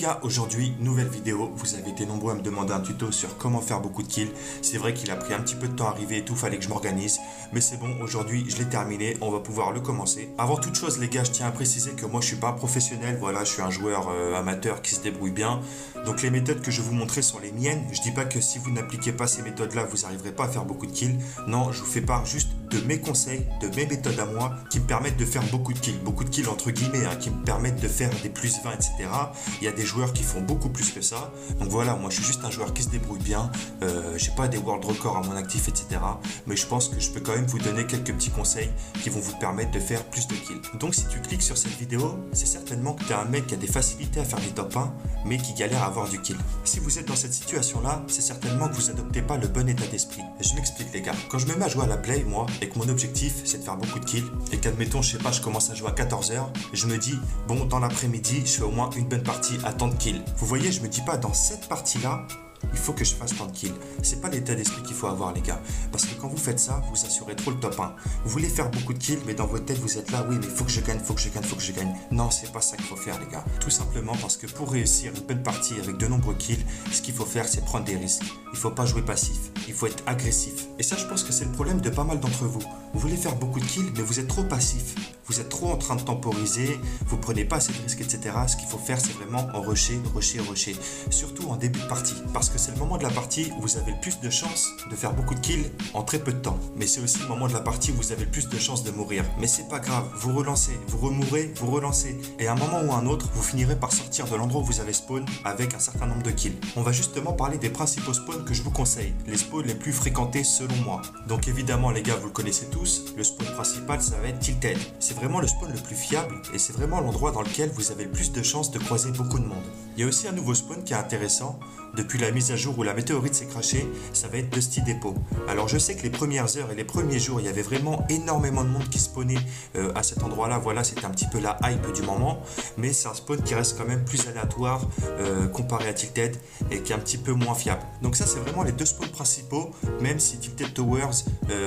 gars, aujourd'hui, nouvelle vidéo. Vous avez été nombreux à me demander un tuto sur comment faire beaucoup de kills. C'est vrai qu'il a pris un petit peu de temps à arriver et tout, fallait que je m'organise. Mais c'est bon, aujourd'hui, je l'ai terminé, on va pouvoir le commencer. Avant toute chose, les gars, je tiens à préciser que moi, je suis pas un professionnel. Voilà, je suis un joueur amateur qui se débrouille bien. Donc les méthodes que je vais vous montrer sont les miennes. Je dis pas que si vous n'appliquez pas ces méthodes-là, vous n'arriverez pas à faire beaucoup de kills. Non, je vous fais part juste de mes conseils, de mes méthodes à moi qui me permettent de faire beaucoup de kills. Beaucoup de kills entre guillemets, hein, qui me permettent de faire des plus 20, etc. Il y a des joueurs qui font beaucoup plus que ça. Donc voilà, moi je suis juste un joueur qui se débrouille bien. J'ai pas des world records à mon actif, etc. Mais je pense que je peux quand même vous donner quelques petits conseils qui vont vous permettre de faire plus de kills. Donc si tu cliques sur cette vidéo, c'est certainement que tu es un mec qui a des facilités à faire des top 1, mais qui galère à avoir du kill. Si vous êtes dans cette situation-là, c'est certainement que vous adoptez pas le bon état d'esprit. Je m'explique les gars. Quand je me mets à jouer à la play, moi, et que mon objectif c'est de faire beaucoup de kills, et qu'admettons, je sais pas, je commence à jouer à 14h, je me dis, bon, dans l'après-midi, je fais au moins une bonne partie à tant de kills. Vous voyez, je me dis pas, dans cette partie-là, il faut que je fasse tant de kills. C'est pas l'état d'esprit qu'il faut avoir les gars. Parce que quand vous faites ça, vous assurez trop le top 1. Vous voulez faire beaucoup de kills, mais dans votre tête vous êtes là, oui mais faut que je gagne, faut que je gagne, faut que je gagne. Non, c'est pas ça qu'il faut faire les gars. Tout simplement parce que pour réussir une bonne partie avec de nombreux kills, ce qu'il faut faire c'est prendre des risques. Il faut pas jouer passif, il faut être agressif. Et ça je pense que c'est le problème de pas mal d'entre vous. Vous voulez faire beaucoup de kills, mais vous êtes trop passif. Vous êtes trop en train de temporiser, vous prenez pas assez de risques, etc. Ce qu'il faut faire, c'est vraiment en rusher. Surtout en début de partie. Parce que c'est le moment de la partie où vous avez le plus de chances de faire beaucoup de kills en très peu de temps. Mais c'est aussi le moment de la partie où vous avez le plus de chances de mourir. Mais c'est pas grave, vous relancez, vous remourrez, vous relancez. Et à un moment ou à un autre, vous finirez par sortir de l'endroit où vous avez spawn avec un certain nombre de kills. On va justement parler des principaux spawns que je vous conseille. Les spawns les plus fréquentés selon moi. Donc évidemment les gars, vous le connaissez tous. Le spawn principal, ça va être Tilted. C'est vraiment le spawn le plus fiable et c'est vraiment l'endroit dans lequel vous avez le plus de chances de croiser beaucoup de monde. Il y a aussi un nouveau spawn qui est intéressant. Depuis la mise à jour où la météorite s'est crashée, ça va être Dusty Depot. Alors je sais que les premières heures et les premiers jours, il y avait vraiment énormément de monde qui spawnait à cet endroit-là. Voilà, c'était un petit peu la hype du moment. Mais c'est un spawn qui reste quand même plus aléatoire comparé à Tilted et qui est un petit peu moins fiable. Donc ça, c'est vraiment les deux spawns principaux, même si Tilted Towers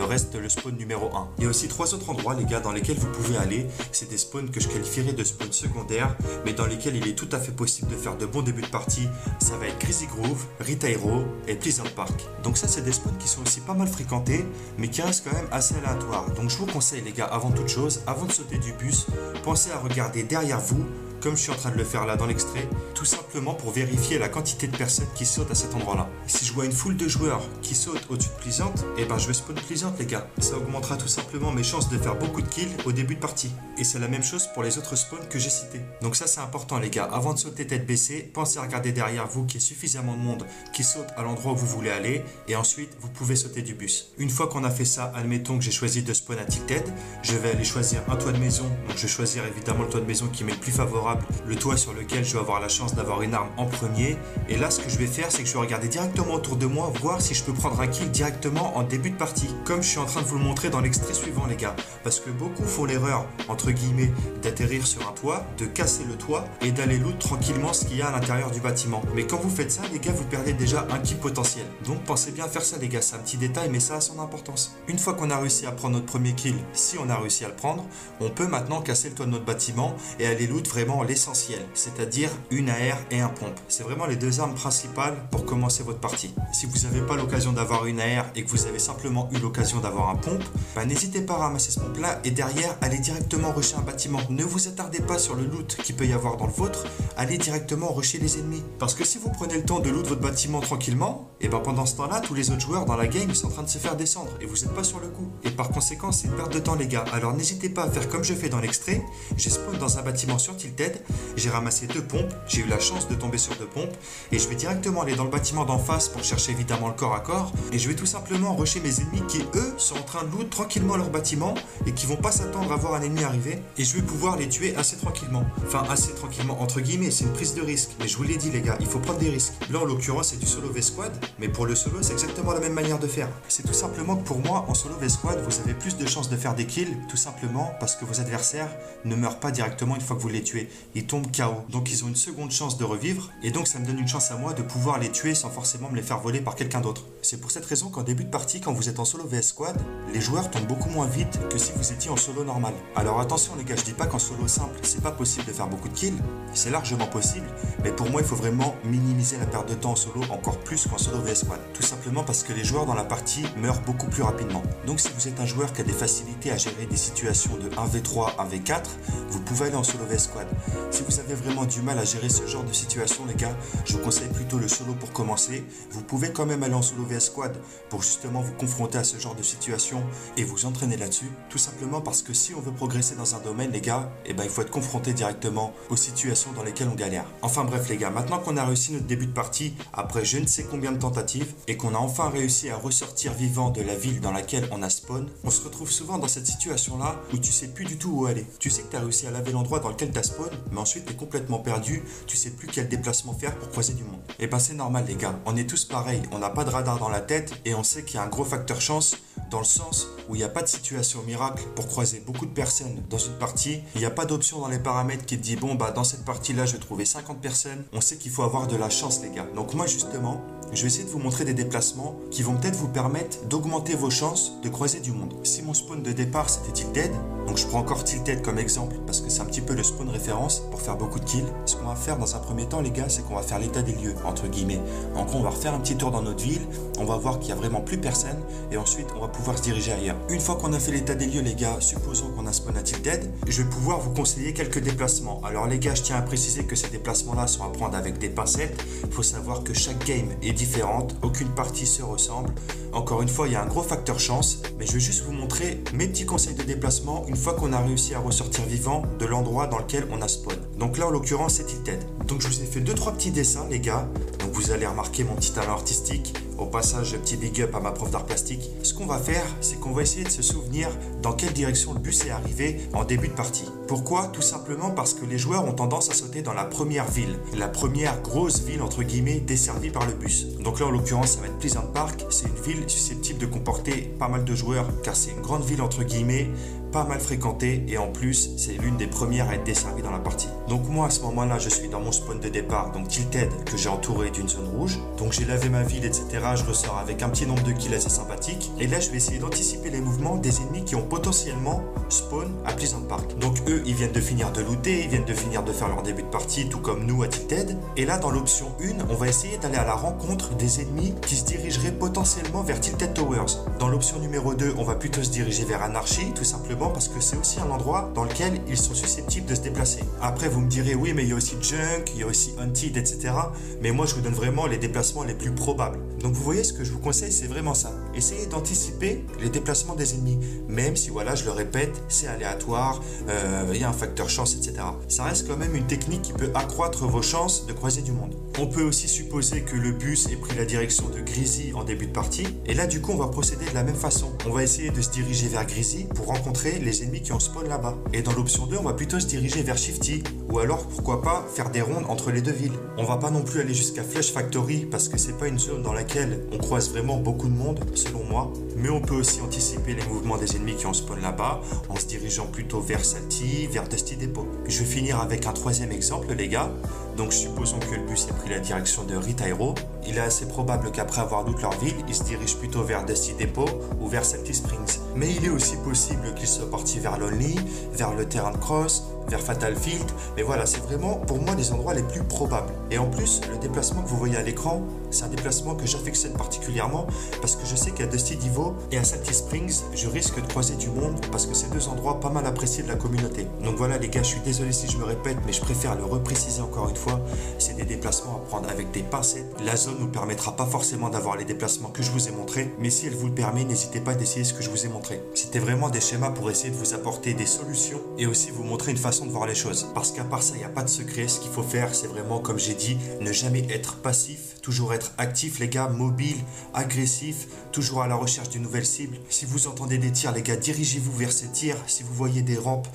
reste le spawn numéro 1. Il y a aussi 3 autres endroits, les gars, dans lesquels vous pouvez aller. C'est des spawns que je qualifierais de spawns secondaires, mais dans lesquels il est tout à fait possible de faire de bons débuts de partie. Ça va être Greasy Groove, Retairo et Pleasant Park. Donc ça c'est des spawns qui sont aussi pas mal fréquentés mais qui restent quand même assez aléatoires. Donc je vous conseille les gars, avant toute chose, avant de sauter du bus, pensez à regarder derrière vous, comme je suis en train de le faire là dans l'extrait, tout simplement pour vérifier la quantité de personnes qui sautent à cet endroit-là. Si je vois une foule de joueurs qui sautent au-dessus de Pleasant, et ben je vais spawn Pleasant les gars. Ça augmentera tout simplement mes chances de faire beaucoup de kills au début de partie. Et c'est la même chose pour les autres spawns que j'ai cités. Donc ça c'est important les gars, avant de sauter tête baissée, pensez à regarder derrière vous qu'il y ait suffisamment de monde qui saute à l'endroit où vous voulez aller, et ensuite vous pouvez sauter du bus. Une fois qu'on a fait ça, admettons que j'ai choisi de spawn à Tilted, je vais aller choisir un toit de maison. Donc je vais choisir évidemment le toit de maison qui m'est le plus favorable, le toit sur lequel je vais avoir la chance d'avoir une arme en premier. Et là ce que je vais faire, c'est que je vais regarder directement autour de moi, voir si je peux prendre un kill directement en début de partie, comme je suis en train de vous le montrer dans l'extrait suivant les gars. Parce que beaucoup font l'erreur, entre guillemets, d'atterrir sur un toit, de casser le toit et d'aller loot tranquillement ce qu'il y a à l'intérieur du bâtiment. Mais quand vous faites ça les gars, vous perdez déjà un kill potentiel. Donc pensez bien à faire ça les gars, c'est un petit détail mais ça a son importance. Une fois qu'on a réussi à prendre notre premier kill, si on a réussi à le prendre, on peut maintenant casser le toit de notre bâtiment et aller loot vraiment l'essentiel, c'est-à-dire une AR et un pompe. C'est vraiment les deux armes principales pour commencer votre partie. Si vous n'avez pas l'occasion d'avoir une AR et que vous avez simplement eu l'occasion d'avoir un pompe, bah, n'hésitez pas à ramasser ce pompe là et derrière allez directement rusher un bâtiment. Ne vous attardez pas sur le loot qu'il peut y avoir dans le vôtre, allez directement rusher les ennemis. Parce que si vous prenez le temps de loot votre bâtiment tranquillement, et ben pendant ce temps-là, tous les autres joueurs dans la game sont en train de se faire descendre et vous n'êtes pas sur le coup. Et par conséquent, c'est une perte de temps les gars. Alors n'hésitez pas à faire comme je fais dans l'extrait. J'ai spawn dans un bâtiment sur Tilted, j'ai ramassé 2 pompes, j'ai eu la chance de tomber sur 2 pompes et je vais directement aller dans le bâtiment d'en face pour chercher évidemment le corps à corps et je vais tout simplement rusher mes ennemis qui eux sont en train de loot tranquillement leur bâtiment et qui vont pas s'attendre à voir un ennemi arriver et je vais pouvoir les tuer assez tranquillement. Enfin assez tranquillement entre guillemets, c'est une prise de risque. Mais je vous l'ai dit les gars, il faut prendre des risques. Là en l'occurrence c'est du solo V-Squad Mais pour le solo, c'est exactement la même manière de faire. C'est tout simplement que pour moi, en solo V-Squad, vous avez plus de chances de faire des kills, tout simplement parce que vos adversaires ne meurent pas directement une fois que vous les tuez. Ils tombent KO. Donc ils ont une seconde chance de revivre, et donc ça me donne une chance à moi de pouvoir les tuer sans forcément me les faire voler par quelqu'un d'autre. C'est pour cette raison qu'en début de partie, quand vous êtes en solo V-Squad, les joueurs tombent beaucoup moins vite que si vous étiez en solo normal. Alors attention les gars, je dis pas qu'en solo simple, c'est pas possible de faire beaucoup de kills, c'est largement possible, mais pour moi il faut vraiment minimiser la perte de temps en solo encore plus qu'en solo V-Squad. Tout simplement parce que les joueurs dans la partie meurent beaucoup plus rapidement. Donc si vous êtes un joueur qui a des facilités à gérer des situations de 1v3, 1v4, vous pouvez aller en solo V-Squad. Si vous avez vraiment du mal à gérer ce genre de situation les gars, je vous conseille plutôt le solo pour commencer. Vous pouvez quand même aller en solo V-Squad pour justement vous confronter à ce genre de situation et vous entraîner là-dessus. Tout simplement parce que si on veut progresser dans un domaine les gars, il faut être confronté directement aux situations dans lesquelles on galère. Enfin bref les gars, maintenant qu'on a réussi notre début de partie, après je ne sais combien de tentatives, et qu'on a enfin réussi à ressortir vivant de la ville dans laquelle on a spawn, on se retrouve souvent dans cette situation là où tu sais plus du tout où aller. Tu sais que tu as réussi à laver l'endroit dans lequel tu as spawn, mais ensuite tu es complètement perdu, tu sais plus quel déplacement faire pour croiser du monde. Et c'est normal les gars, on est tous pareils, on n'a pas de radar dans la tête et on sait qu'il y a un gros facteur chance dans le sens où il n'y a pas de situation miracle pour croiser beaucoup de personnes dans une partie. Il n'y a pas d'option dans les paramètres qui te dit bon dans cette partie là je vais trouver 50 personnes. On sait qu'il faut avoir de la chance les gars. Donc moi justement, je vais essayer de vous montrer des déplacements qui vont peut-être vous permettre d'augmenter vos chances de croiser du monde. Si mon spawn de départ c'était Tilted, donc je prends encore Tilted comme exemple parce que c'est un petit peu le spawn référence pour faire beaucoup de kills. Ce qu'on va faire dans un premier temps les gars, c'est qu'on va faire l'état des lieux entre guillemets. En gros on va refaire un petit tour dans notre ville, on va voir qu'il n'y a vraiment plus personne et ensuite on va pouvoir se diriger ailleurs. Une fois qu'on a fait l'état des lieux les gars, supposons qu'on a spawn à Tilted, je vais pouvoir vous conseiller quelques déplacements. Alors les gars, je tiens à préciser que ces déplacements là sont à prendre avec des pincettes. Il faut savoir que chaque game est différente, aucune partie se ressemble. Encore une fois, il y a un gros facteur chance, mais je vais juste vous montrer mes petits conseils de déplacement une fois qu'on a réussi à ressortir vivant de l'endroit dans lequel on a spawn. Donc là en l'occurrence c'est Tilted. Donc je vous ai fait 2-3 petits dessins les gars, donc vous allez remarquer mon petit talent artistique. Au passage, petit big up à ma prof d'art plastique. Ce qu'on va faire, c'est qu'on va essayer de se souvenir dans quelle direction le bus est arrivé en début de partie. Pourquoi? Tout simplement parce que les joueurs ont tendance à sauter dans la première ville, la première grosse ville entre guillemets desservie par le bus. Donc là en l'occurrence ça va être Pleasant Park, c'est une ville susceptible de comporter pas mal de joueurs car c'est une grande ville entre guillemets, pas mal fréquentée et en plus c'est l'une des premières à être desservie dans la partie. Donc moi à ce moment là je suis dans mon spawn de départ, donc Tilted, que j'ai entouré d'une zone rouge. Donc j'ai lavé ma ville etc, je ressors avec un petit nombre de kills assez sympathique et là je vais essayer d'anticiper les mouvements des ennemis qui ont potentiellement spawn à Pleasant Park. Donc eux ils viennent de finir de looter, ils viennent de finir de faire leur début de partie tout comme nous à Tilted. Et là dans l'option 1 on va essayer d'aller à la rencontre des ennemis qui se dirigeraient potentiellement vers Tilted Towers. Dans l'option numéro 2 on va plutôt se diriger vers Anarchy tout simplement parce que c'est aussi un endroit dans lequel ils sont susceptibles de se déplacer. Après vous me direz oui mais il y a aussi Junk, il y a aussi Hunted etc. Mais moi je vous donne vraiment les déplacements les plus probables. Donc vous voyez ce que je vous conseille c'est vraiment ça. Essayez d'anticiper les déplacements des ennemis. Même si voilà je le répète c'est aléatoire, il y a un facteur chance etc. Ça reste quand même une technique qui peut accroître vos chances de croiser du monde. On peut aussi supposer que le bus ait pris la direction de Greasy en début de partie. Et là du coup on va procéder de la même façon. On va essayer de se diriger vers Greasy pour rencontrer les ennemis qui ont spawn là-bas. Et dans l'option 2 on va plutôt se diriger vers Shifty. Ou alors pourquoi pas faire des rondes entre les deux villes. On va pas non plus aller jusqu'à Flash Factory parce que c'est pas une zone dans laquelle on croise vraiment beaucoup de monde selon moi. Mais on peut aussi anticiper les mouvements des ennemis qui ont spawn là-bas en se dirigeant plutôt vers Salty, vers Dusty Depot. Je vais finir avec un troisième exemple les gars. Donc supposons que le bus ait pris la direction de Retairo. Il est assez probable qu'après avoir loot leur ville, ils se dirigent plutôt vers Dusty Depot ou vers Salty Springs. Mais il est aussi possible qu'ils soient partis vers Lonely, vers le Terran Cross, vers Fatal Field. Mais voilà, c'est vraiment pour moi les endroits les plus probables. Et en plus, le déplacement que vous voyez à l'écran, c'est un déplacement que j'affectionne particulièrement parce que je sais qu'à Dusty Devo et à Salty Springs, je risque de croiser du monde parce que c'est deux endroits pas mal appréciés de la communauté. Donc voilà les gars, je suis désolé si je me répète, mais je préfère le repréciser encore une fois. C'est des déplacements à prendre avec des pincettes. La zone ne nous permettra pas forcément d'avoir les déplacements que je vous ai montrés, mais si elle vous le permet, n'hésitez pas d'essayer ce que je vous ai montré. C'était vraiment des schémas pour essayer de vous apporter des solutions et aussi vous montrer une façon de voir les choses. Parce qu'à part ça, il n'y a pas de secret. Ce qu'il faut faire, c'est vraiment, comme j'ai dit, ne jamais être passif. toujours être actif les gars, mobile, agressif, toujours à la recherche d'une nouvelle cible. Si vous entendez des tirs les gars, dirigez-vous vers ces tirs. Si vous voyez des rampes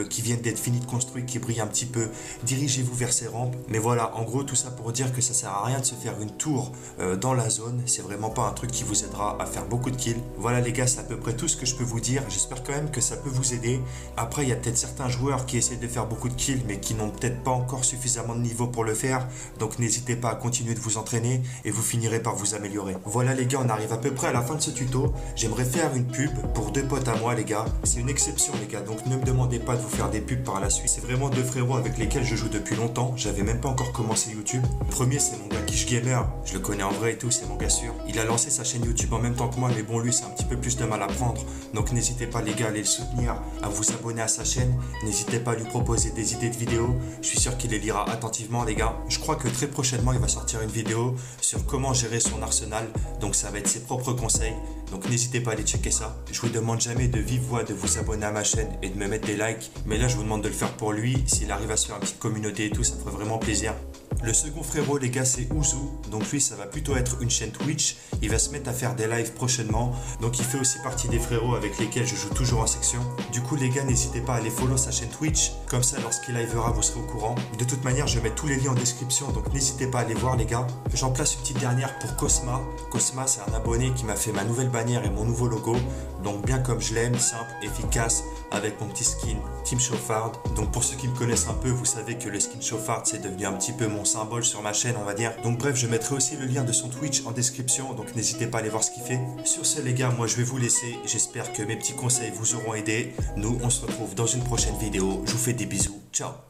qui viennent d'être finies de construire, qui brillent un petit peu, dirigez-vous vers ces rampes. Mais voilà, en gros tout ça pour dire que ça sert à rien de se faire une tour dans la zone. C'est vraiment pas un truc qui vous aidera à faire beaucoup de kills. Voilà les gars, c'est à peu près tout ce que je peux vous dire. J'espère quand même que ça peut vous aider. Après il y a peut-être certains joueurs qui essaient de faire beaucoup de kills mais qui n'ont peut-être pas encore suffisamment de niveau pour le faire. Donc n'hésitez pas à continuer de vous entraîner et vous finirez par vous améliorer. Voilà les gars, on arrive à peu près à la fin de ce tuto. J'aimerais faire une pub pour deux potes à moi les gars. C'est une exception les gars, donc ne me demandez pas de vous faire des pubs par la suite. C'est vraiment deux frérots avec lesquels je joue depuis longtemps. J'avais même pas encore commencé YouTube. Le premier c'est mon gars Kish Gamer. Je le connais en vrai et tout, c'est mon gars sûr. Il a lancé sa chaîne YouTube en même temps que moi, mais bon lui c'est un petit peu plus de mal à prendre. Donc n'hésitez pas les gars à aller le soutenir, à vous abonner à sa chaîne. N'hésitez pas à lui proposer des idées de vidéos. Je suis sûr qu'il les lira attentivement les gars. Je crois que très prochainement il va sortir une vidéo sur comment gérer son arsenal. Donc ça va être ses propres conseils. Donc n'hésitez pas à aller checker ça. Je vous demande jamais de vive voix de vous abonner à ma chaîne et de me mettre des likes. Mais là je vous demande de le faire pour lui. S'il arrive à se faire une petite communauté et tout, ça me ferait vraiment plaisir. Le second frérot les gars c'est Ouzu. Donc lui ça va plutôt être une chaîne Twitch. Il va se mettre à faire des lives prochainement. Donc il fait aussi partie des frérots avec lesquels je joue toujours en section. Du coup les gars n'hésitez pas à aller follow sa chaîne Twitch. Comme ça lorsqu'il livera vous serez au courant. De toute manière je mets tous les liens en description. Donc n'hésitez pas à aller voir les gars. J'en place une petite dernière pour Cosma. Cosma c'est un abonné qui m'a fait ma nouvelle bannière et mon nouveau logo. Donc bien comme je l'aime, simple, efficace, avec mon petit skin Team Chauffard. Donc pour ceux qui me connaissent un peu, vous savez que le skin Chauffard c'est devenu un petit peu mon symbole sur ma chaîne on va dire. Donc bref, je mettrai aussi le lien de son Twitch en description, donc n'hésitez pas à aller voir ce qu'il fait. Sur ce les gars, moi je vais vous laisser. J'espère que mes petits conseils vous auront aidé. Nous on se retrouve dans une prochaine vidéo. Je vous fais des bisous. Ciao.